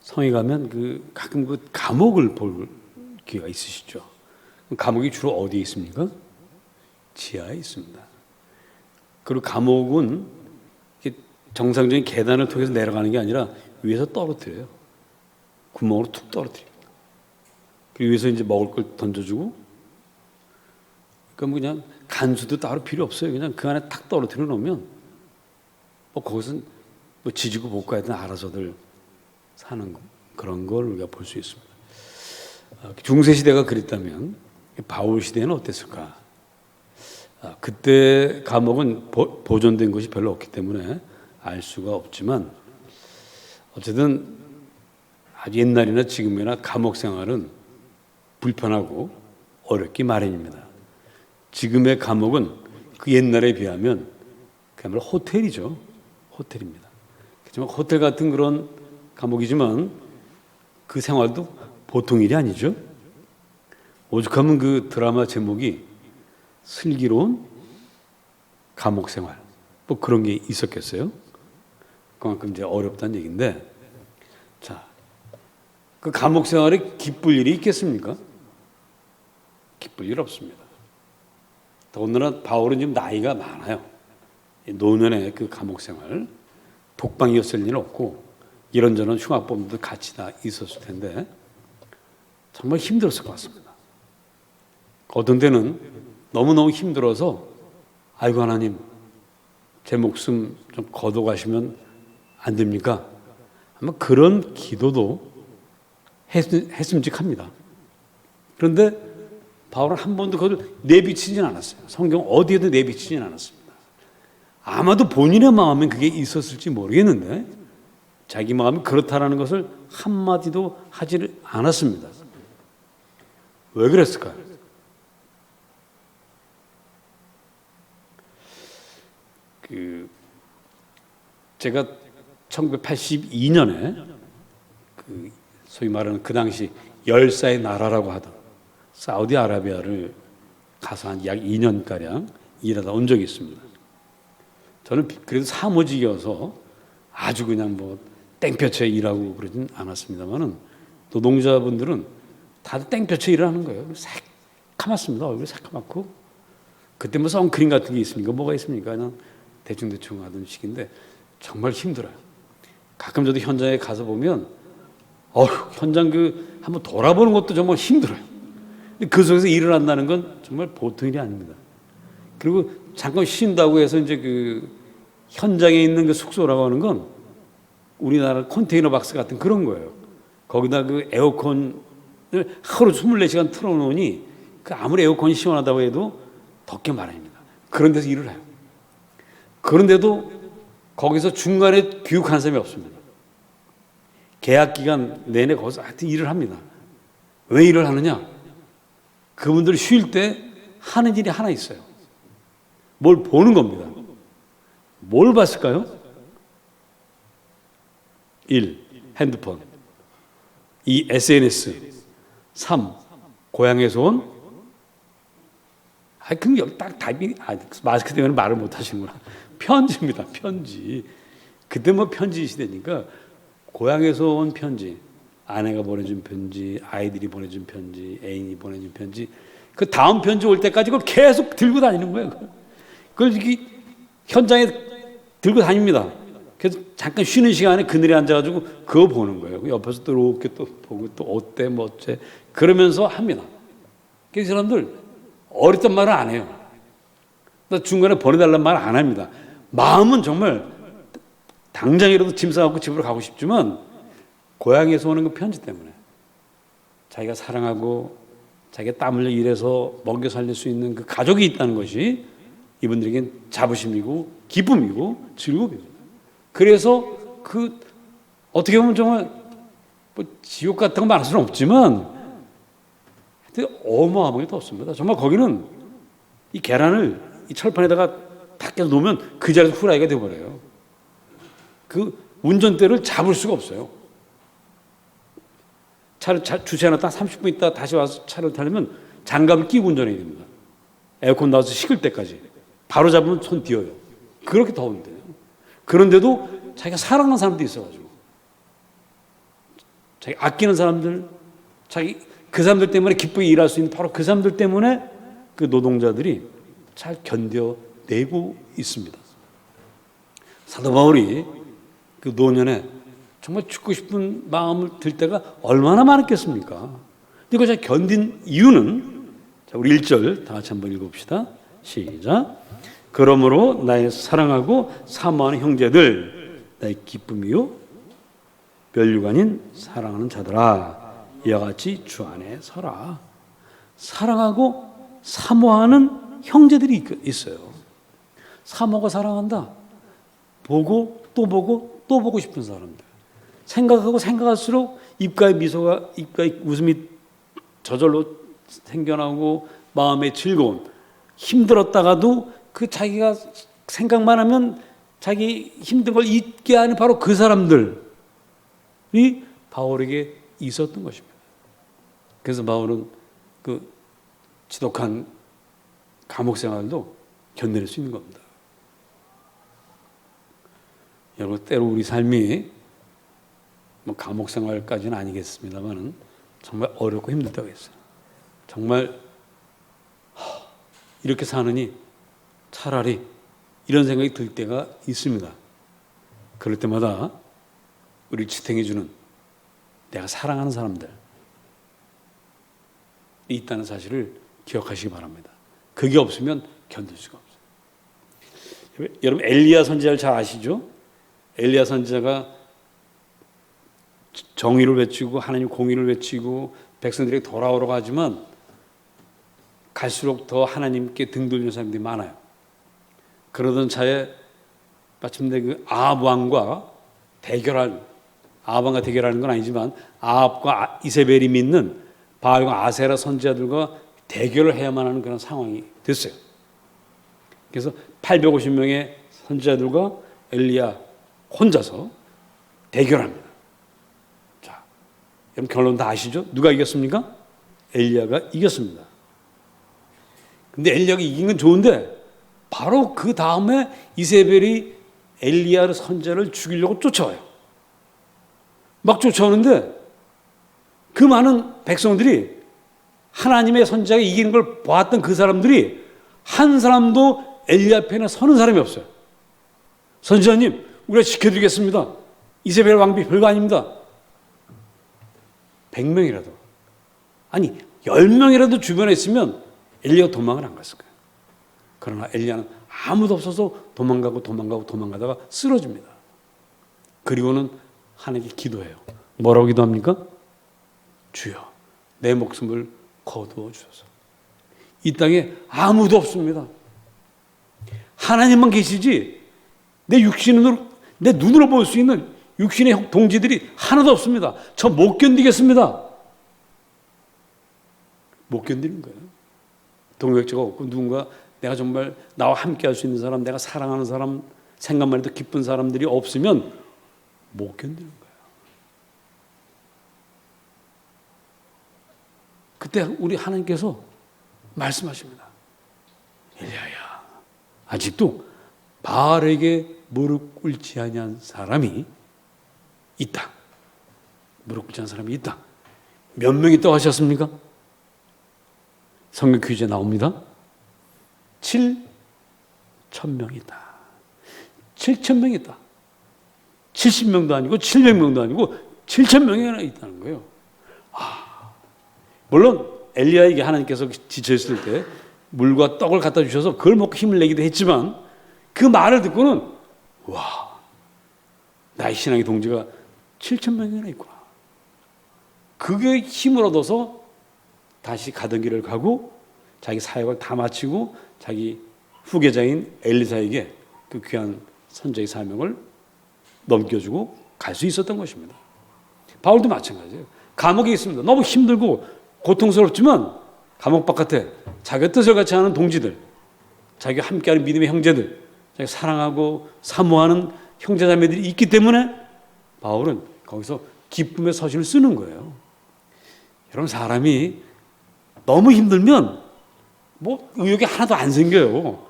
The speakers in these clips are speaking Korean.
성에 가면 가끔 감옥을 볼 기회가 있으시죠? 감옥이 주로 어디에 있습니까? 지하에 있습니다. 그리고 감옥은 정상적인 계단을 통해서 내려가는 게 아니라 위에서 떨어뜨려요. 구멍으로 툭 떨어뜨립니다. 그리고 위에서 이제 먹을 걸 던져주고, 그냥 간수도 따로 필요 없어요. 그냥 그 안에 탁 떨어뜨려 놓으면 거기서 지지고 볶아야든 알아서들 사는 그런 걸 우리가 볼 수 있습니다. 중세 시대가 그랬다면 바울 시대는 어땠을까? 그때 감옥은 보존된 것이 별로 없기 때문에 알 수가 없지만, 어쨌든 아주 옛날이나 지금이나 감옥 생활은 불편하고 어렵기 마련입니다. 지금의 감옥은 그 옛날에 비하면 그야말로 호텔이죠. 호텔입니다. 그렇지만 호텔 같은 그런 감옥이지만 그 생활도 보통 일이 아니죠. 오죽하면 그 드라마 제목이 슬기로운 감옥 생활, 그런 게 있었겠어요? 그만큼 이제 어렵다는 얘기인데, 자, 그 감옥 생활에 기쁠 일이 있겠습니까? 기쁠 일 없습니다. 더군다나 바울은 지금 나이가 많아요. 노년의 그 감옥 생활, 독방이었을 리는 없고 이런저런 흉악범도 같이 다 있었을 텐데 정말 힘들었을 것 같습니다. 어떤 때는 너무너무 힘들어서 아이고 하나님, 제 목숨 좀 거둬가시면 안 됩니까? 아마 그런 기도도 했음직합니다. 그런데 바울은 한 번도 그걸 내비치진 않았어요. 성경 어디에도 내비치진 않았습니다. 아마도 본인의 마음엔 그게 있었을지 모르겠는데 자기 마음이 그렇다라는 것을 한마디도 하지를 않았습니다. 왜 그랬을까요? 제가 1982년에 소위 말하는 그 당시 열사의 나라라고 하던 사우디아라비아를 가서 한 약 2년가량 일하다 온 적이 있습니다. 저는 그래도 사무직이어서 아주 그냥 땡볕에 일하고 그러진 않았습니다만은 노동자분들은 다들 땡볕에 일을 하는 거예요. 새카맣습니다. 얼굴이 새카맣고. 그때 선크림 같은 게 있습니까? 뭐가 있습니까? 그냥 대충대충 하던 시기인데 정말 힘들어요. 가끔 저도 현장에 가서 보면 현장 한번 돌아보는 것도 정말 힘들어요. 그 속에서 일을 한다는 건 정말 보통 일이 아닙니다. 그리고 잠깐 쉰다고 해서 이제 현장에 있는 그 숙소라고 하는 건 우리나라 컨테이너 박스 같은 그런 거예요. 거기다 에어컨을 하루 24시간 틀어놓으니 아무리 에어컨이 시원하다고 해도 덥게 마련입니다. 그런 데서 일을 해요. 그런데도 거기서 중간에 귀국한 사람이 없습니다. 계약 기간 내내 거기서 하여튼 일을 합니다. 왜 일을 하느냐? 그분들이 쉴 때 하는 일이 하나 있어요. 뭘 보는 겁니다. 뭘 봤을까요? 1. 핸드폰. 2. SNS. 3. 고향에서 온 그럼 여기 딱 답이 마스크 때문에 말을 못 하시는구나. 편지입니다. 편지. 그때 편지 시대니까 고향에서 온 편지, 아내가 보내준 편지, 아이들이 보내준 편지, 애인이 보내준 편지, 그 다음 편지 올 때까지 그걸 계속 들고 다니는 거예요. 그걸 현장에 들고 다닙니다. 그래서 잠깐 쉬는 시간에 그늘에 앉아가지고 그거 보는 거예요. 옆에서 또 이렇게 또 보고 또 어때 뭐 어째 그러면서 합니다. 그 사람들 어렸단 말을 안 해요. 중간에 보내달란 말 안 합니다. 마음은 정말 당장이라도 짐 싸갖고 집으로 가고 싶지만 고향에서 오는 그 편지 때문에 자기가 사랑하고 자기가 땀 흘려 일해서 먹여 살릴 수 있는 그 가족이 있다는 것이 이분들에겐 자부심이고 기쁨이고 즐거움입니다. 그래서 어떻게 보면 정말 지옥 같은 거 말할 수는 없지만 어마어마하게 덥습니다. 정말 거기는 이 계란을 이 철판에다가 탁 깨서 놓으면 그 자리에서 후라이가 되어버려요. 운전대를 잡을 수가 없어요. 차를 주차해놨다 30분 있다 다시 와서 차를 타려면 장갑을 끼고 운전해야 됩니다. 에어컨 나와서 식을 때까지. 바로 잡으면 손 뒤어요. 그렇게 더운데요. 그런데도 자기가 사랑하는 사람도 있어가지고 자기 아끼는 사람들, 그 사람들 때문에 기쁘게 일할 수 있는 바로 그 사람들 때문에 그 노동자들이 잘 견뎌내고 있습니다. 사도 바울이 그 노년에 정말 죽고 싶은 마음을 들 때가 얼마나 많았겠습니까? 이거 잘 견딘 이유는, 자, 우리 1절 다 같이 한번 읽어봅시다. 시작. 그러므로 나의 사랑하고 사모하는 형제들, 나의 기쁨이요 면류관인 사랑하는 자들아, 이와 같이 주 안에 서라. 사랑하고 사모하는 형제들이 있어요. 사모하고 사랑한다. 보고 또 보고 또 보고 싶은 사람들. 생각하고 생각할수록 입가에 미소가, 입가에 웃음이 저절로 생겨나고 마음의 즐거움. 힘들었다가도 그 자기가 생각만 하면 자기 힘든 걸 잊게 하는 바로 그 사람들이 바울에게 있었던 것입니다. 그래서 바울은 그 지독한 감옥 생활도 견뎌낼 수 있는 겁니다. 여러분, 때로 우리 삶이 뭐 감옥 생활까지는 아니겠습니다만은 정말 어렵고 힘들 때가 있어요. 정말 이렇게 사느니 차라리 이런 생각이 들 때가 있습니다. 그럴 때마다 우리 지탱해 주는 내가 사랑하는 사람들이 있다는 사실을 기억하시기 바랍니다. 그게 없으면 견딜 수가 없어요. 여러분, 엘리야 선지자를 잘 아시죠? 엘리야 선지자가 정의를 외치고 하나님 공의를 외치고 백성들에게 돌아오라고 하지만 갈수록 더 하나님께 등 돌리는 사람들이 많아요. 그러던 차에 마침내 그 아합 왕과 대결하는 건 아니지만 아합과 이세벨이 믿는 바알과 아세라 선지자들과 대결을 해야만 하는 그런 상황이 됐어요. 그래서 850명의 선지자들과 엘리야 혼자서 대결합니다. 자, 여러분 결론 다 아시죠? 누가 이겼습니까? 엘리야가 이겼습니다. 근데 엘리야가 이긴 건 좋은데 바로 그 다음에 이세벨이 엘리야 선지자를 죽이려고 쫓아와요. 막 쫓아오는데 그 많은 백성들이 하나님의 선지자가 이기는 걸 보았던 그 사람들이 한 사람도 엘리야 편에 서는 사람이 없어요. 선지자님, 우리가 지켜드리겠습니다. 이세벨 왕비 별거 아닙니다. 100명이라도, 아니 10명이라도 주변에 있으면 엘리야가 도망을 안 갔을 거예요. 그러나 엘리야는 아무도 없어서 도망가다가 쓰러집니다. 그리고는 하나님께 기도해요. 뭐라고 기도합니까? 주여, 내 목숨을 거두어 주소서. 이 땅에 아무도 없습니다. 하나님만 계시지 내 눈으로 볼 수 있는 육신의 동지들이 하나도 없습니다. 저 못 견디겠습니다. 못 견디는 거예요. 동역자가 없고 누군가 내가 정말 나와 함께 할 수 있는 사람, 내가 사랑하는 사람, 생각만 해도 기쁜 사람들이 없으면 못 견디는 거예요. 그때 우리 하나님께서 말씀하십니다. 엘리야야, 아직도 바알에게 무릎 꿇지 아니한 사람이 있다. 무릎 꿇지 않은 사람이 있다. 몇 명 있다고 하셨습니까? 성경 퀴즈에 나옵니다. 7,000명 있다. 7,000명 있다. 70명도 아니고 700명도 아니고 7,000명이나 있다는 거예요. 물론 엘리야에게 하나님께서 지쳐있을 때 물과 떡을 갖다 주셔서 그걸 먹고 힘을 내기도 했지만 그 말을 듣고는 와, 나의 신앙의 동지가 7,000명이나 있구나. 그게 힘을 얻어서 다시 가던 길을 가고 자기 사역을 다 마치고 자기 후계자인 엘리사에게 그 귀한 선지자의 사명을 넘겨주고 갈 수 있었던 것입니다. 바울도 마찬가지예요. 감옥에 있습니다. 너무 힘들고 고통스럽지만 감옥 바깥에 자기 뜻을 같이 하는 동지들, 자기가 함께하는 믿음의 형제들, 자기가 사랑하고 사모하는 형제자매들이 있기 때문에 바울은 거기서 기쁨의 서신을 쓰는 거예요. 여러분, 사람이 너무 힘들면 뭐 의욕이 하나도 안 생겨요.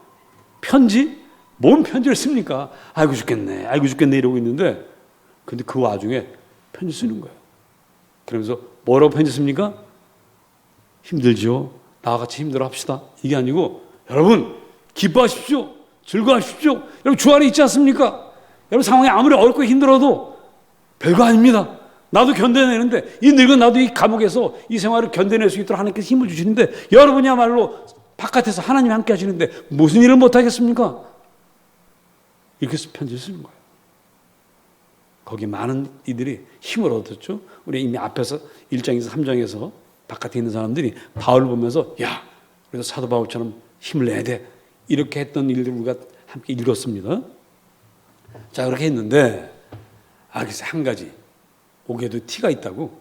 편지? 뭔 편지를 씁니까? 아이고 죽겠네 이러고 있는데 근데 그 와중에 편지 쓰는 거예요. 그러면서 뭐라고 편지했습니까? 힘들죠. 나와 같이 힘들어 합시다. 이게 아니고 여러분 기뻐하십시오. 즐거워하십시오. 여러분 주 안에 있지 않습니까? 여러분 상황이 아무리 어렵고 힘들어도 별거 아닙니다. 나도 견뎌내는데 이 늙은 나도 이 감옥에서 이 생활을 견뎌낼 수 있도록 하나님께서 힘을 주시는데 여러분이야말로 바깥에서 하나님이 함께 하시는데 무슨 일을 못하겠습니까? 이렇게 편지를 쓰는 거예요. 거기 많은 이들이 힘을 얻었죠. 우리 이미 앞에서 1장에서 3장에서 바깥에 있는 사람들이 바울을 보면서 야, 그래서 사도 바울처럼 힘을 내야 돼. 이렇게 했던 일들을 우리가 함께 읽었습니다. 자, 그렇게 했는데 그래서 한 가지 옥에도 티가 있다고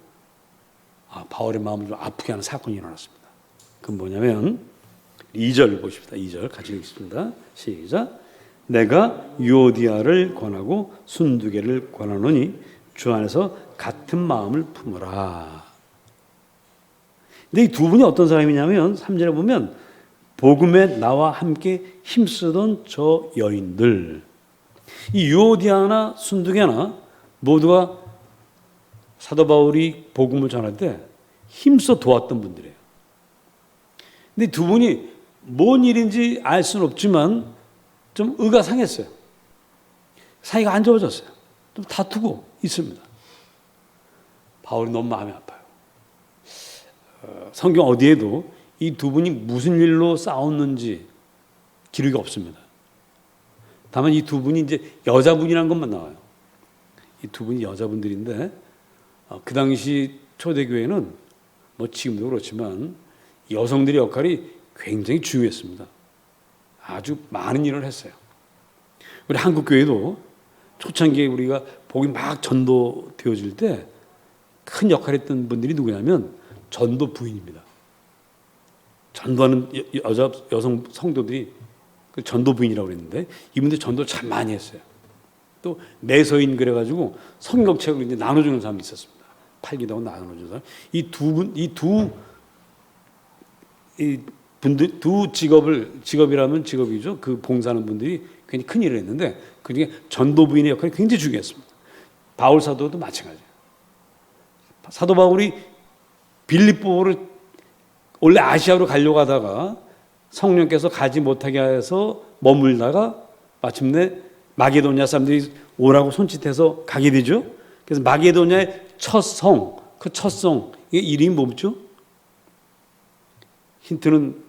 바울의 마음을 좀 아프게 하는 사건이 일어났습니다. 그건 뭐냐면 2절 보십시다. 2절 같이 읽습니다. 시작. 내가 유오디아를 권하고 순두개를 권하노니 주 안에서 같은 마음을 품으라. 근데 이 두 분이 어떤 사람이냐면 3절에 보면 복음에 나와 함께 힘쓰던 저 여인들, 이 유오디아나 순두개나 모두가 사도 바울이 복음을 전할 때 힘써 도왔던 분들이에요. 근데 두 분이 뭔 일인지 알 수는 없지만 좀 의가 상했어요. 사이가 안 좋아졌어요. 좀 다투고 있습니다. 바울이 너무 마음이 아파요. 성경 어디에도 이 두 분이 무슨 일로 싸웠는지 기록이 없습니다. 다만 이 두 분이 이제 여자분이라는 것만 나와요. 이 두 분이 여자분들인데 그 당시 초대교회는 뭐 지금도 그렇지만 여성들의 역할이 굉장히 중요했습니다. 아주 많은 일을 했어요. 우리 한국 교회도 초창기에 우리가 복음이 막 전도되어질 때 큰 역할을 했던 분들이 누구냐면 전도 부인입니다. 전도하는 여성 성도들이 그 전도 부인이라고 그랬는데 이분들 전도를 참 많이 했어요. 또 매서인 그래가지고 성경책을 이제 나눠주는 사람이 있었습니다. 팔기도 하고 나눠주는 사람. 두 직업이라면 직업이죠. 그 봉사하는 분들이 굉장히 큰 일을 했는데 그중에 전도 부인의 역할이 굉장히 중요했습니다. 바울 사도도 마찬가지예요. 사도 바울이 빌립보를 원래 아시아로 가려고 하다가 성령께서 가지 못하게 해서 머물다가 마침내 마게도냐 사람들이 오라고 손짓해서 가게 되죠. 그래서 마게도냐의 첫 성, 그 첫 성, 이게 이름이 뭐죠? 힌트는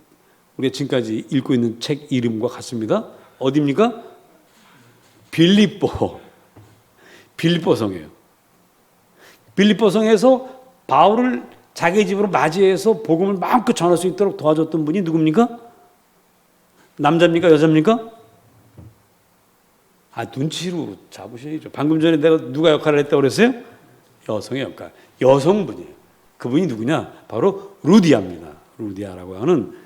우리가 지금까지 읽고 있는 책 이름과 같습니다. 어디입니까? 빌립보성이에요. 빌립보성에서 바울을 자기 집으로 맞이해서 복음을 마음껏 전할 수 있도록 도와줬던 분이 누굽니까? 남자입니까? 여자입니까? 눈치로 잡으셔야죠. 방금 전에 내가 누가 역할을 했다고 그랬어요? 여성의 역할. 여성분이에요. 그분이 누구냐? 바로 루디아입니다. 루디아라고 하는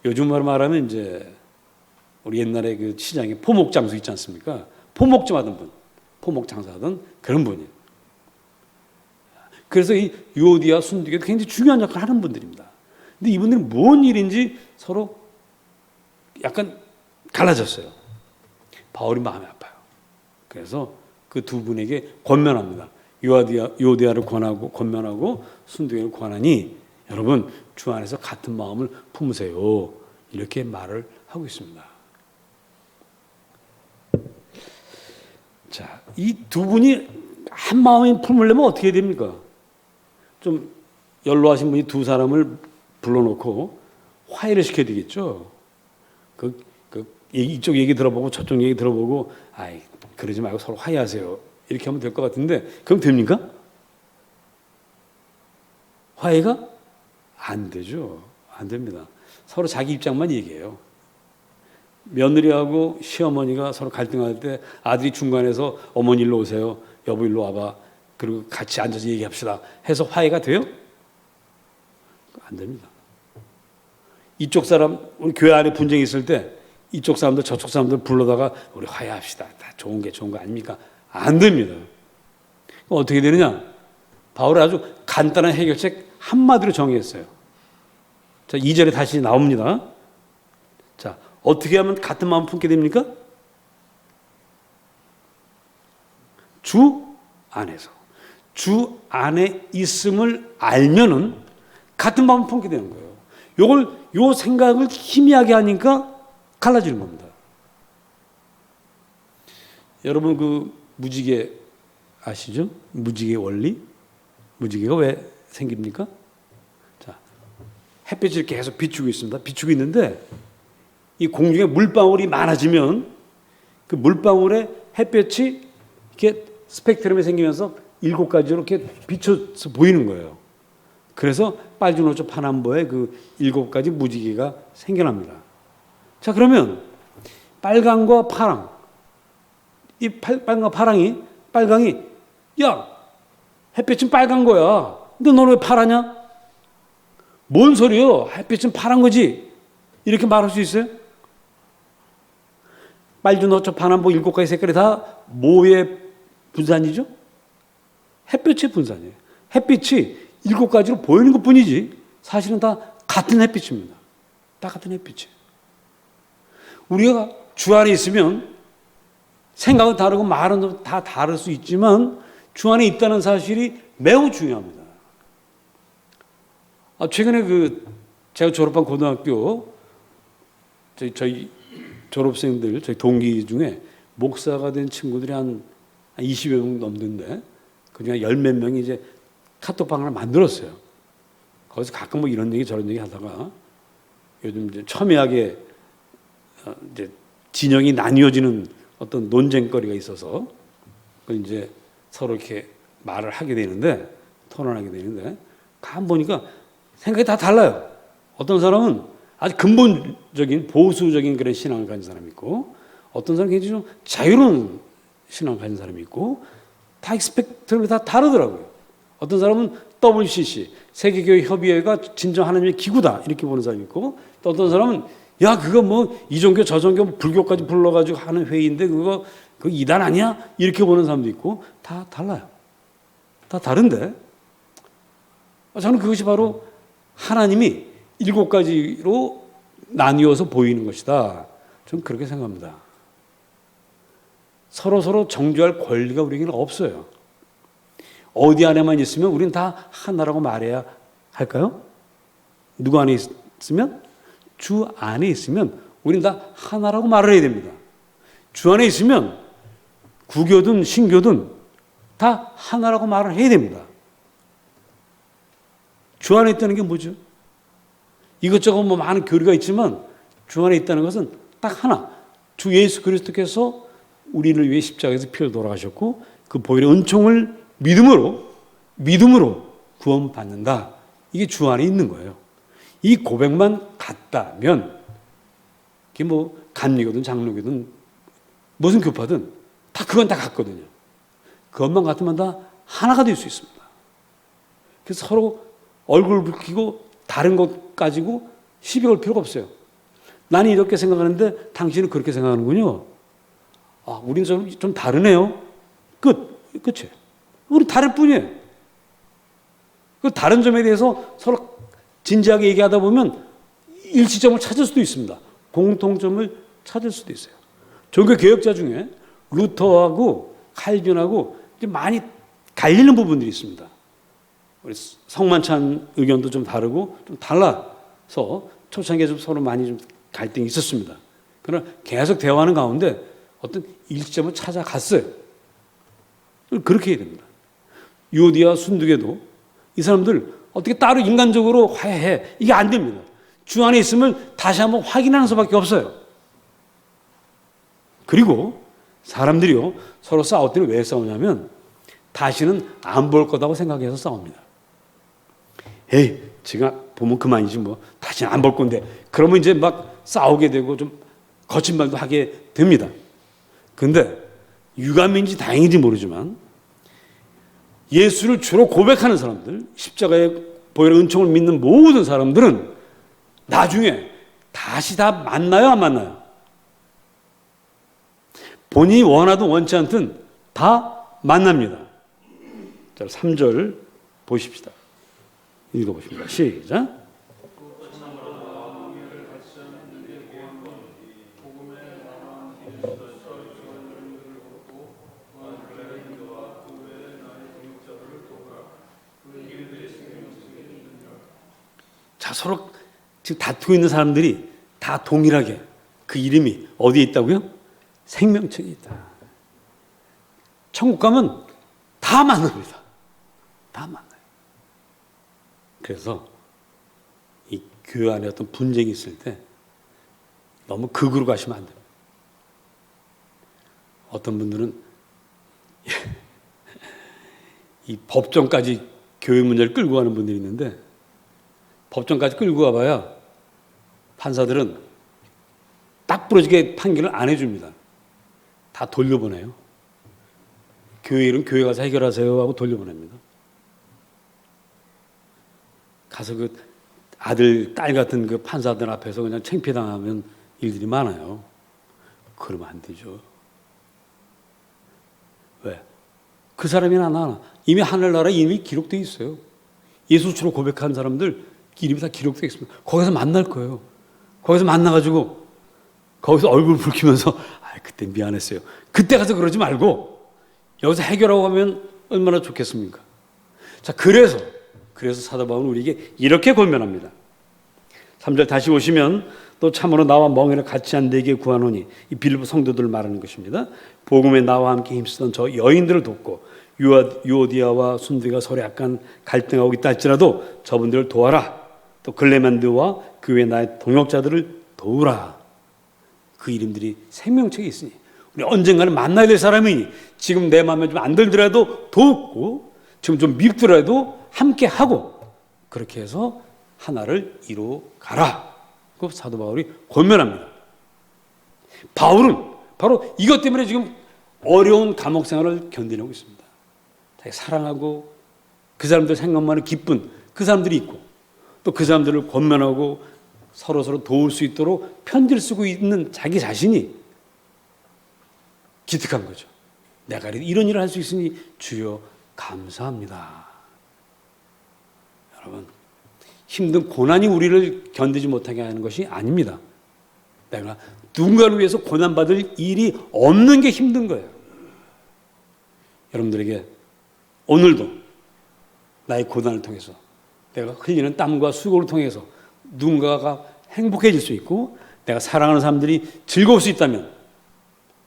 요즘으로 말하면 이제 우리 옛날에 그 시장에 포목 장수 있지 않습니까? 포목 좀 하던 분, 포목 장사하던 그런 분이에요. 그래서 이 유오디아 순두개도 굉장히 중요한 역할을 하는 분들입니다. 근데 이분들은 뭔 일인지 서로 약간 갈라졌어요. 바울이 마음이 아파요. 그래서 그 두 분에게 권면합니다. 유오디아를 권면하고 순두개를 권하니 여러분 주 안에서 같은 마음을 품으세요. 이렇게 말을 하고 있습니다. 자, 이 두 분이 한 마음에 품으려면 어떻게 해야 됩니까? 좀 연로하신 분이 두 사람을 불러놓고 화해를 시켜야 되겠죠. 이쪽 얘기 들어보고 저쪽 얘기 들어보고 그러지 말고 서로 화해하세요. 이렇게 하면 될 것 같은데 그럼 됩니까? 화해가 안 되죠. 안 됩니다. 서로 자기 입장만 얘기해요. 며느리하고 시어머니가 서로 갈등할 때 아들이 중간에서 어머니 일로 오세요. 여보 일로 와봐. 그리고 같이 앉아서 얘기합시다. 해서 화해가 돼요? 안 됩니다. 이쪽 사람, 우리 교회 안에 분쟁이 있을 때 이쪽 사람들 저쪽 사람들 불러다가 우리 화해합시다. 다 좋은 거 아닙니까? 안 됩니다. 어떻게 되느냐? 바울은 아주 간단한 해결책 한마디로 정의했어요. 자, 2절에 다시 나옵니다. 자, 어떻게 하면 같은 마음 품게 됩니까? 주 안에서. 주 안에 있음을 알면은 같은 마음을 품게 되는 거예요. 요 생각을 희미하게 하니까 갈라지는 겁니다. 여러분 그 무지개 아시죠? 무지개 원리? 무지개가 왜 생깁니까? 자, 햇빛이 계속 비추고 있습니다. 비추고 있는데 이 공중에 물방울이 많아지면 그 물방울에 햇볕이 이렇게 스펙트럼이 생기면서 7가지로 이렇게 비춰서 보이는 거예요. 그래서 빨주노초 파남보에 그 7가지 무지개가 생겨납니다. 자, 그러면 빨강과 파랑, 이 빨강과 빨강이 야, 햇빛은 빨간 거야. 근데 너는 왜 파라냐? 뭔 소리요? 햇빛은 파란 거지. 이렇게 말할 수 있어요? 빨주노초 파남보 7가지 색깔이 다 뭐의 분산이죠? 햇빛의 분산이에요. 햇빛이 7가지로 보이는 것 뿐이지 사실은 다 같은 햇빛입니다. 다 같은 햇빛이에요. 우리가 주 안에 있으면 생각은 다르고 말은 다 다를 수 있지만 주 안에 있다는 사실이 매우 중요합니다. 최근에 제가 졸업한 고등학교 저희 졸업생들, 저희 동기 중에 목사가 된 친구들이 한 20여 명 넘는데 그중에 10몇 명이 이제 카톡방을 만들었어요. 거기서 가끔 뭐 이런 얘기 저런 얘기 하다가 요즘 이제 첨예하게 이제 진영이 나뉘어지는 어떤 논쟁거리가 있어서 이제 서로 이렇게 말을 하게 되는데 토론하게 되는데 가만 보니까 생각이 다 달라요. 어떤 사람은 아주 근본적인 보수적인 그런 신앙을 가진 사람이 있고 어떤 사람은 굉장히 좀 자유로운 신앙을 가진 사람이 있고 다 스펙트럼이 다 다르더라고요. 어떤 사람은 WCC 세계교회 협의회가 진정 하나님의 기구다 이렇게 보는 사람이 있고 또 어떤 사람은 야 그거 뭐 이 종교 저 종교 불교까지 불러가지고 하는 회의인데 그거 이단 아니야? 이렇게 보는 사람도 있고 다 달라요. 다 다른데 저는 그것이 바로 하나님이 7가지로 나뉘어서 보이는 것이다. 저는 그렇게 생각합니다. 서로 정죄할 권리가 우리에게는 없어요. 어디 안에만 있으면 우리는 다 하나라고 말해야 할까요? 누구 안에 있으면? 주 안에 있으면 우리는 다 하나라고 말을 해야 됩니다. 주 안에 있으면 구교든 신교든 다 하나라고 말을 해야 됩니다. 주 안에 있다는 게 뭐죠? 이것저것 뭐 많은 교리가 있지만 주 안에 있다는 것은 딱 하나. 주 예수 그리스도께서 우리를 위해 십자가에서 피를 돌아가셨고 그 보혈의 은총을 믿음으로 구원받는다. 이게 주 안에 있는 거예요. 이 고백만 같다면 그게 뭐 감리교든 장로교든 무슨 교파든 그건 다 같거든요. 그것만 같으면 다 하나가 될 수 있습니다. 그래서 서로 얼굴 붉히고 다른 것 가지고 시비 걸 필요가 없어요. 나는 이렇게 생각하는데 당신은 그렇게 생각하는군요. 우리는 좀 다르네요. 끝이에요. 우리 다를 뿐이에요. 그 다른 점에 대해서 서로 진지하게 얘기하다 보면 일치점을 찾을 수도 있습니다. 공통점을 찾을 수도 있어요. 종교 개혁자 중에 루터하고 칼빈하고 많이 갈리는 부분들이 있습니다. 우리 성만찬 의견도 좀 다르고 좀 달라서 초창기에 좀 서로 많이 좀 갈등이 있었습니다. 그러나 계속 대화하는 가운데 어떤 일치점을 찾아갔어요. 그렇게 해야 됩니다. 유오디아 순두개도 이 사람들 어떻게 따로 인간적으로 화해해. 이게 안 됩니다. 주 안에 있으면 다시 한번 확인하는 수밖에 없어요. 그리고 사람들이요 서로 싸울 때는 왜 싸우냐면 다시는 안 볼 거다고 생각해서 싸웁니다. 에이 지금 보면 그만이지 뭐 다시는 안 볼 건데 그러면 이제 막 싸우게 되고 좀 거친 말도 하게 됩니다. 근데 유감인지 다행인지 모르지만 예수를 주로 고백하는 사람들, 십자가의 보혈의 은총을 믿는 모든 사람들은 나중에 다시 다 만나요, 안 만나요? 본인이 원하든 원치 않든 다 만납니다. 자, 3절 보십시다. 읽어보십니다. 시작. 다 서로 지금 다투고 있는 사람들이 다 동일하게 그 이름이 어디에 있다고요? 생명책에 있다. 천국 가면 다 만납니다. 다 만나요. 그래서 이 교회 안에 어떤 분쟁이 있을 때 너무 극으로 가시면 안 됩니다. 어떤 분들은 이 법정까지 교회 문제를 끌고 가는 분들이 있는데 법정까지 끌고 가봐야 판사들은 딱 부러지게 판결을 안 해줍니다. 다 돌려보내요. 교회 일은 교회 가서 해결하세요 하고 돌려보냅니다. 가서 그 아들, 딸 같은 그 판사들 앞에서 그냥 창피당하면 일들이 많아요. 그러면 안 되죠. 왜? 그 사람이나 나나 이미 하늘나라에 이미 기록되어 있어요. 예수처럼 고백한 사람들 이름이 다 기록되어 있습니다. 거기서 만날 거예요. 거기서 만나가지고 거기서 얼굴 붉히면서 그때 미안했어요. 그때 가서 그러지 말고 여기서 해결하고 가면 얼마나 좋겠습니까? 자, 그래서 사도 바울은 우리에게 이렇게 권면합니다. 3절 다시 오시면 또 참으로 나와 멍에를 같이 한 네게 구하노니 이 빌립보 성도들을 말하는 것입니다. 복음에 나와 함께 힘쓰던 저 여인들을 돕고 유오디아와 순디가 서로 약간 갈등하고 있다 할지라도 저분들을 도와라. 또 글레멘드와 그 외 나의 동역자들을 도우라. 그 이름들이 생명책에 있으니 우리 언젠가는 만나야 될 사람이니 지금 내 마음에 좀 안 들더라도 돕고 지금 좀 밉더라도 함께 하고 그렇게 해서 하나를 이루어 가라. 그 사도 바울이 권면합니다. 바울은 바로 이것 때문에 지금 어려운 감옥 생활을 견디고 있습니다. 자기 사랑하고 그 사람들 생각만은 기쁜 그 사람들이 있고 또 그 사람들을 권면하고 서로 도울 수 있도록 편지를 쓰고 있는 자기 자신이 기특한 거죠. 내가 이런 일을 할 수 있으니 주여 감사합니다. 여러분, 힘든 고난이 우리를 견디지 못하게 하는 것이 아닙니다. 내가 누군가를 위해서 고난받을 일이 없는 게 힘든 거예요. 여러분들에게 오늘도 나의 고난을 통해서 내가 흘리는 땀과 수고를 통해서 누군가가 행복해질 수 있고 내가 사랑하는 사람들이 즐거울 수 있다면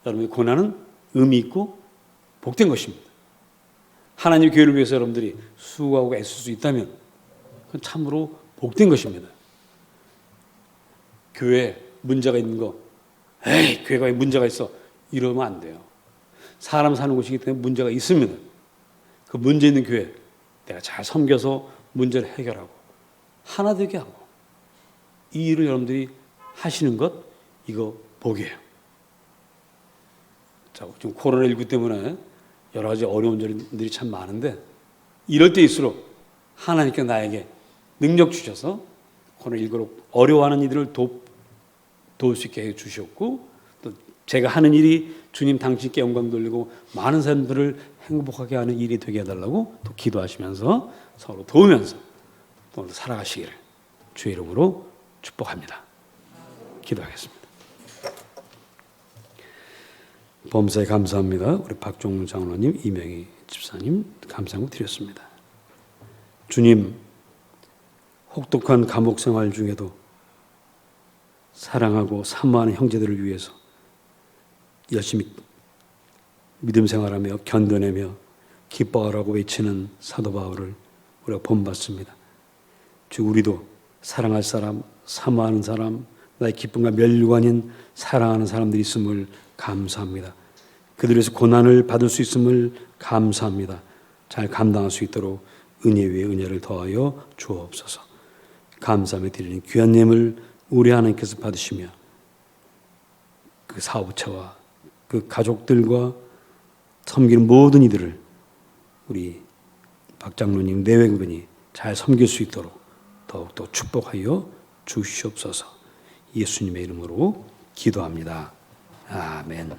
여러분의 고난은 의미 있고 복된 것입니다. 하나님의 교회를 위해서 여러분들이 수고하고 애쓸 수 있다면 그건 참으로 복된 것입니다. 교회에 문제가 있는 거 교회가 왜 문제가 있어 이러면 안 돼요. 사람 사는 곳이기 때문에 문제가 있습니다. 그 문제 있는 교회 내가 잘 섬겨서 문제를 해결하고 하나 되게 하고 이 일을 여러분들이 하시는 것 이거 복이에요. 자, 지금 코로나19 때문에 여러 가지 어려운 점들이 참 많은데 이럴 때일수록 하나님께 나에게 능력 주셔서 코로나19로 어려워하는 이들을 도울 수 있게 해주셨고 또 제가 하는 일이 주님 당신께 영광 돌리고 많은 사람들을 행복하게 하는 일이 되게 해달라고 또 기도하시면서 서로 도우면서 오늘 살아가시기를 주의 이름으로 축복합니다. 기도하겠습니다. 범사에 감사합니다. 우리 박종문 장로님, 이명희 집사님 감사하고 드렸습니다. 주님, 혹독한 감옥 생활 중에도 사랑하고 사모하는 형제들을 위해서 열심히 믿음 생활하며 견뎌내며 기뻐하라고 외치는 사도 바울을 우리가 본받습니다. 주 우리도 사랑할 사람, 사모하는 사람, 나의 기쁨과 멸류관인 사랑하는 사람들이 있음을 감사합니다. 그들에서 고난을 받을 수 있음을 감사합니다. 잘 감당할 수 있도록 은혜 위에 은혜를 더하여 주옵소서. 감사함에 드리는 귀한 예물 우리 하나님께서 받으시며 그 사업체와 그 가족들과 섬기는 모든 이들을 우리 박 장로님 내외분이 잘 섬길 수 있도록 더욱더 축복하여 주시옵소서. 예수님의 이름으로 기도합니다. 아멘.